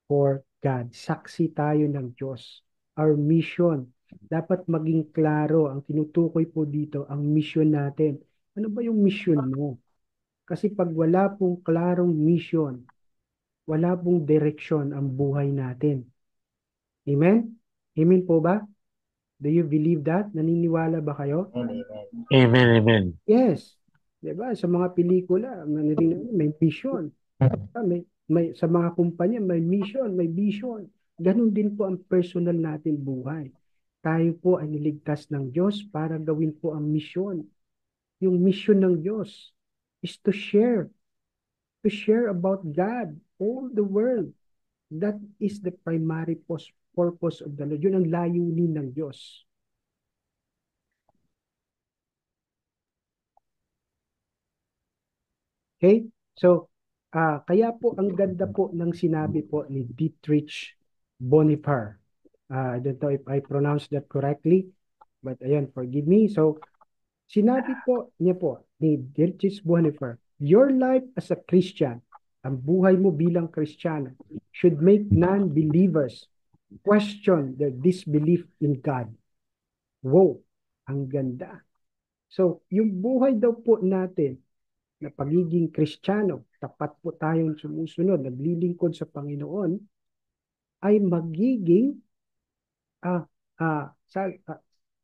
for God. Saksi tayo ng Diyos. Our mission. Dapat maging klaro. Ang tinutukoy po dito, ang mission natin. Ano ba yung mission mo? Kasi pag wala pong klarong mission, wala pong direksyon ang buhay natin. Amen? Amen po ba? Do you believe that? Naniniwala ba kayo? Amen, amen. Yes. Diba? Sa mga pelikula, may mission. Sa mga kumpanya, may mission, may vision. Ganon din po ang personal natin buhay. Tayo po ay niligtas ng Diyos para gawin po ang mission. Yung mission ng Diyos is to share about God, all the world. That is the primary purpose of the Lord. Yun ang layunin ng Diyos. Okay? So, kaya po ang ganda po ng sinabi po ni Dietrich Bonhoeffer. I don't know if I pronounced that correctly, but ayan, forgive me. So, sinabi po niya po ni Dietrich Bonhoeffer, your life as a Christian, ang buhay mo bilang Kristiyano, should make non-believers question their disbelief in God. Wow, ang ganda. So, yung buhay daw po natin na pagiging Kristiyano, tapat po tayong sumusunod, naglilingkod sa Panginoon, ay magiging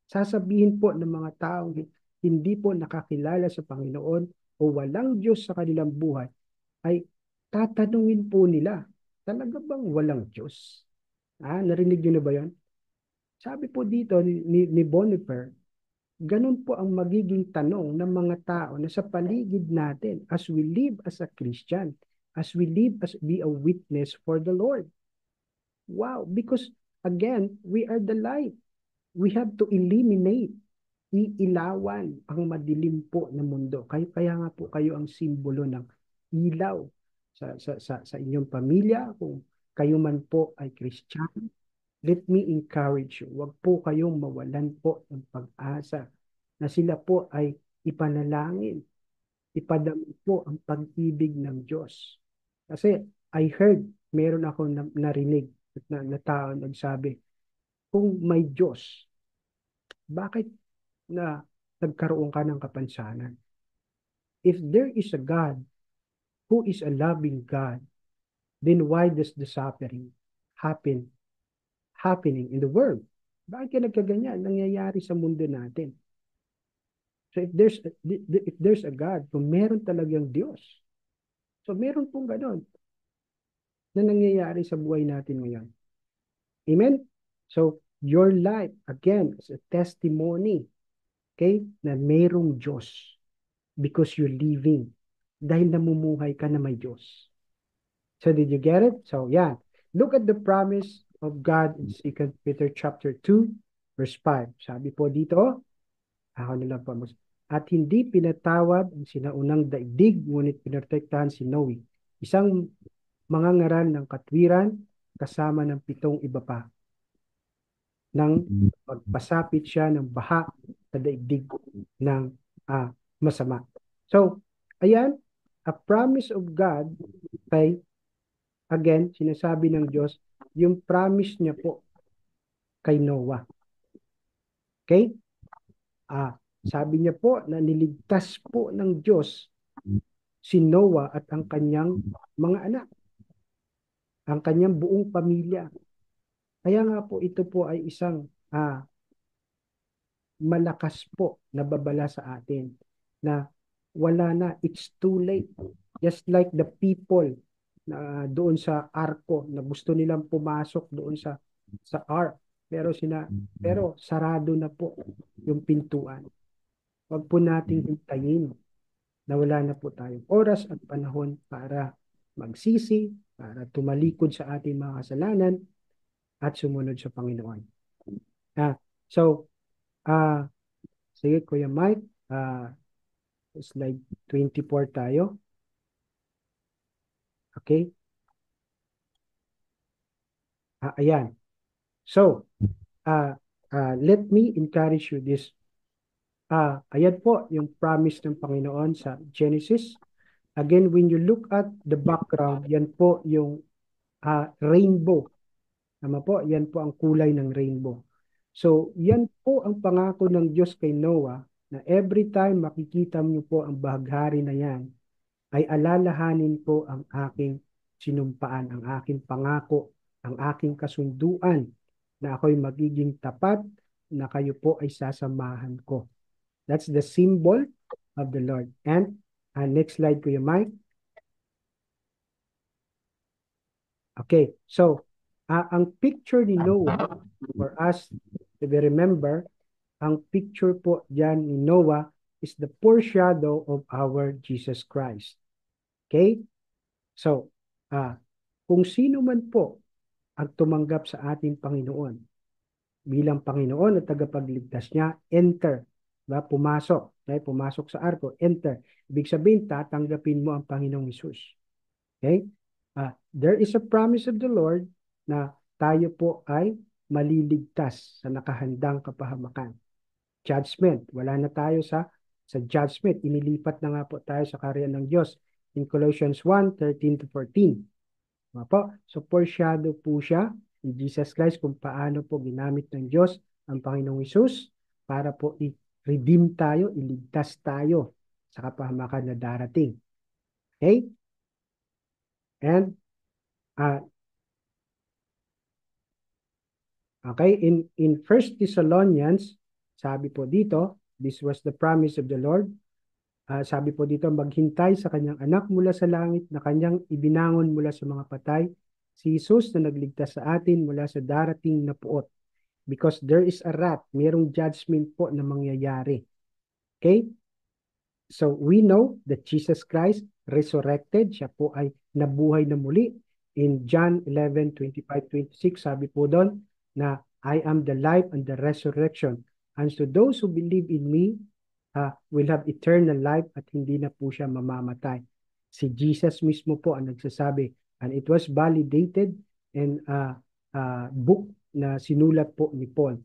sasabihin po ng mga taong hindi po nakakilala sa Panginoon o walang Diyos sa kanilang buhay, ay tatanungin po nila, talaga bang walang Diyos? Narinig nyo na ba yan? Sabi po dito ni Bonhoeffer, ganun po ang magiging tanong ng mga tao na sa paligid natin as we live as a Christian, as we live as be a witness for the Lord. Wow, because again, we are the light. We have to eliminate, iilawan ang madilim po na mundo. Kaya nga po kayo ang simbolo ng ilaw sa inyong pamilya, kung kayo man po ay Christian. Let me encourage you, wag po kayong mawalan po ng pag-asa na sila po ay ipanalangin, ipadamo po ang pag-ibig ng Diyos. Kasi I heard, meron ako narinig na tao nagsabi, kung may Diyos, bakit na nagkaroon ka ng kapansanan? If there is a God who is a loving God, then why does the suffering happening in the world? Bakit ka nagkaganyan? Nangyayari sa mundo natin. So if there's a God, kung meron talagang Diyos, so meron pong ganon na nangyayari sa buhay natin ngayon. Amen? So, your life, again, is a testimony, okay, na merong Diyos because you're living dahil namumuhay ka na may Diyos. So, did you get it? So, yeah. Look at the promise of God in 2 Peter chapter 2, verse 5. Sabi po dito, ako na lang po. At hindi pinatawad ang sinaunang daigdig, ngunit pinotektahan si Noe, isang mangangaral ng katwiran kasama ng 7 iba pa, nang magpasapit siya ng baha sa daigdig ng masama. So, ayan, a promise of God kay, again, sinasabi ng Diyos, yung promise niya po kay Noah. Okay? Sabi niya po na niligtas po ng Diyos si Noah at ang kanyang mga anak, ang kanyang buong pamilya. Kaya nga po ito po ay isang malakas po na babala sa atin na wala na, it's too late. Just like the people na doon sa arko na gusto nilang pumasok doon sa ark, pero sarado na po yung pintuan. Huwag po nating hintayin na wala na po tayong oras at panahon para magsisi, para tumalikod sa ating mga kasalanan at sumunod sa Panginoon. So, sige Kuya Mike, slide 24 tayo. Okay? Ayan. So, let me encourage you this. Ayan po yung promise ng Panginoon sa Genesis. Again, when you look at the background, yan po yung rainbow. Tama po, yan po ang kulay ng rainbow. So, yan po ang pangako ng Diyos kay Noah na every time makikita niyo po ang bahaghari na yan, ay alalahanin po ang aking sinumpaan, ang aking pangako, ang aking kasunduan na ako'y magiging tapat, na kayo po ay sasamahan ko. That's the symbol of the Lord. And next slide Kuya Mike. Okay, so ang picture ni Noah, for us to remember, ang picture po dyan ni Noah is the foreshadow of our Jesus Christ. Okay? So, kung sino man po ang tumanggap sa ating Panginoon bilang Panginoon at tagapagligtas niya, enter. Diba? Pumasok sa arko, enter. Ibig sabihin, tatanggapin mo ang Panginoong Hesus. Okay? There is a promise of the Lord na tayo po ay maliligtas sa nakahandang kapahamakan. Judgment. Wala na tayo sa judgment. Inilipat na nga po tayo sa kaharian ng Diyos in Colossians 1:13-14. So, foreshadow po siya in Jesus Christ kung paano po ginamit ng Diyos ang Panginoong Hesus para po i-redeem tayo, iligtas tayo sa kapahamakan na darating. Okay? And, okay, in 1 Thessalonians, sabi po dito, this was the promise of the Lord. Sabi po dito, maghintay sa kanyang anak mula sa langit na kanyang ibinangon mula sa mga patay, si Jesus na nagligtas sa atin mula sa darating na puot. Because there is a wrath, mayroong judgment po na mangyayari. Okay? So we know that Jesus Christ resurrected, siya po ay nabuhay na muli. In John 11:25-26, sabi po doon na I am the life and the resurrection. And so those who believe in me will have eternal life at hindi na po siya mamamatay. Si Jesus mismo po ang nagsasabi, and it was validated in book na sinulat po ni Paul.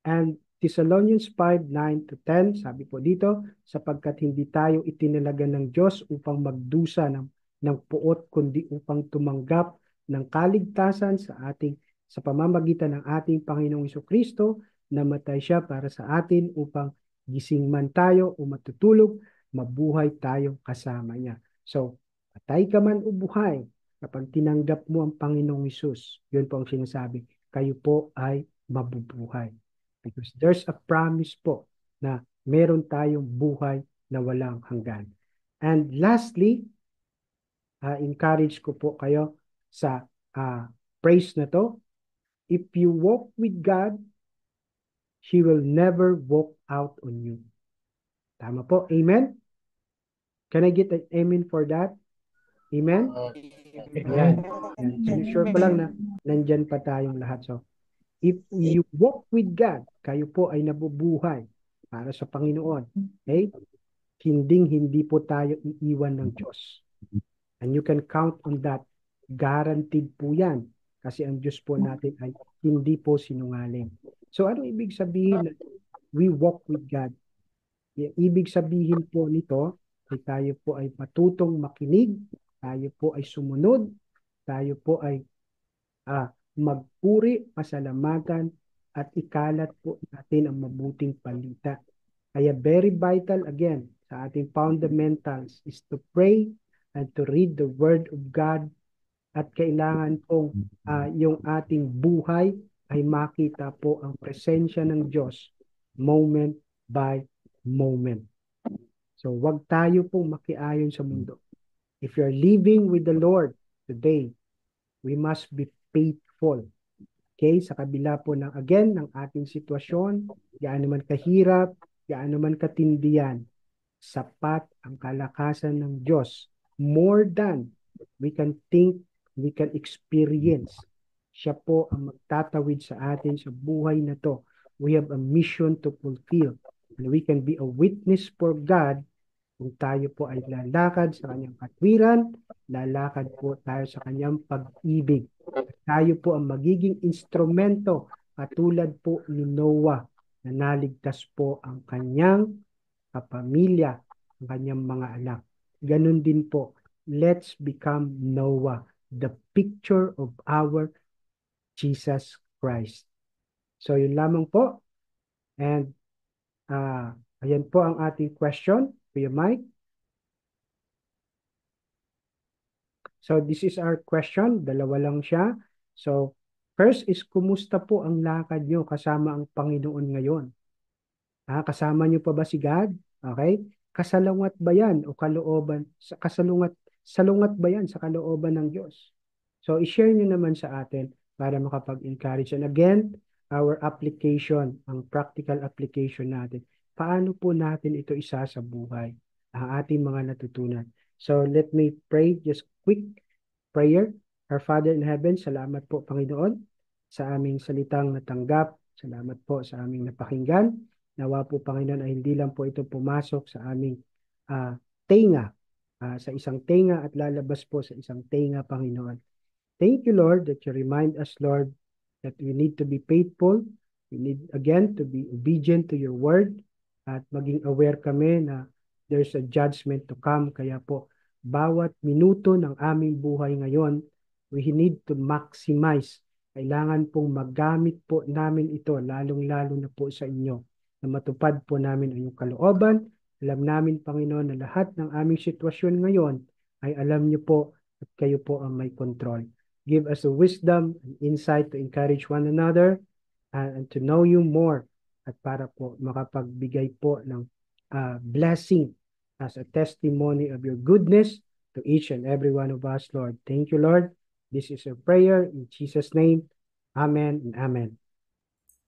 And Thessalonians 5:9-10, sabi po dito, sapagkat hindi tayo itinalaga ng Diyos upang magdusa ng puot, kundi upang tumanggap ng kaligtasan sa pamamagitan ng ating Panginoong Jesucristo, namatay siya para sa atin upang gising man tayo o matutulog, mabuhay tayo kasama niya. So, patay ka man o buhay, kapag tinanggap mo ang Panginoong Hesus, yun po ang sinasabi, kayo po ay mabubuhay. Because there's a promise po na meron tayong buhay na walang hanggan. And lastly, encourage ko po kayo sa praise na to. If you walk with God, He will never walk out on you. Tama po. Amen? Can I get an amen for that? Amen? Ayan. Sure ko lang na nandyan pa tayong lahat. So, if you walk with God, kayo po ay nabubuhay para sa Panginoon. Okay? Hindi po tayo iiwan ng Diyos. And you can count on that. Guaranteed po yan. Kasi ang Diyos po natin ay hindi po sinungaling. So, ano ibig sabihin na we walk with God? Ibig sabihin po nito, ay tayo po ay matutong makinig, tayo po ay sumunod, tayo po ay magpuri, pasalamatan, at ikalat po natin ang mabuting balita. Kaya very vital again sa ating fundamentals is to pray and to read the Word of God, at kailangan pong yung ating buhay ay makita po ang presensya ng Diyos moment by moment. So wag tayo pong makiayon sa mundo. If you're living with the Lord today, we must be faithful. Okay? Sa kabila po ng, again, ng ating sitwasyon, gaano man kahirap, gaano man katindihan, sapat ang kalakasan ng Diyos. More than we can think, we can experience. Siya po ang magtatawid sa atin sa buhay na to. We have a mission to fulfill. And we can be a witness for God kung tayo po ay lalakad sa kanyang katwiran, lalakad po tayo sa kanyang pag-ibig. Tayo po ang magiging instrumento katulad po ni Noah na naligtas po ang kanyang kapamilya, ang kanyang mga anak. Ganun din po, let's become Noah, the picture of our Jesus Christ. So yun lamang po. And ayan po ang ating question. Kuya Mike. So this is our question. Dalawa lang siya. So first is, kumusta po ang lakad nyo kasama ang Panginoon ngayon? Kasama nyo pa ba si God? Okay? Kasalungat ba yan o kalooban? Salungat ba yan sa kalooban ng Diyos? So i-share nyo naman sa atin para makapag-encourage. And again, our application, ang practical application natin. Paano po natin ito isa sa buhay? Ang ating mga natutunan. So let me pray, just quick prayer. Our Father in heaven, salamat po Panginoon sa aming salitang natanggap. Salamat po sa aming napakinggan. Nawa po Panginoon ay hindi lang po ito pumasok sa aming tenga, sa isang tenga at lalabas po sa isang tenga, Panginoon. Thank you, Lord, that you remind us, Lord, that we need to be faithful. We need, again, to be obedient to your word, at maging aware kami na there's a judgment to come. Kaya po, bawat minuto ng aming buhay ngayon, we need to maximize. Kailangan pong magamit po namin ito, lalong-lalo na po sa inyo, na matupad po namin ang iyong kalooban. Alam namin, Panginoon, na lahat ng aming sitwasyon ngayon ay alam niyo po at kayo po ang may control. Give us the wisdom and insight to encourage one another and to know you more, at para po makapagbigay po ng blessing as a testimony of your goodness to each and every one of us, Lord. Thank you, Lord. This is a prayer in Jesus' name. Amen and amen.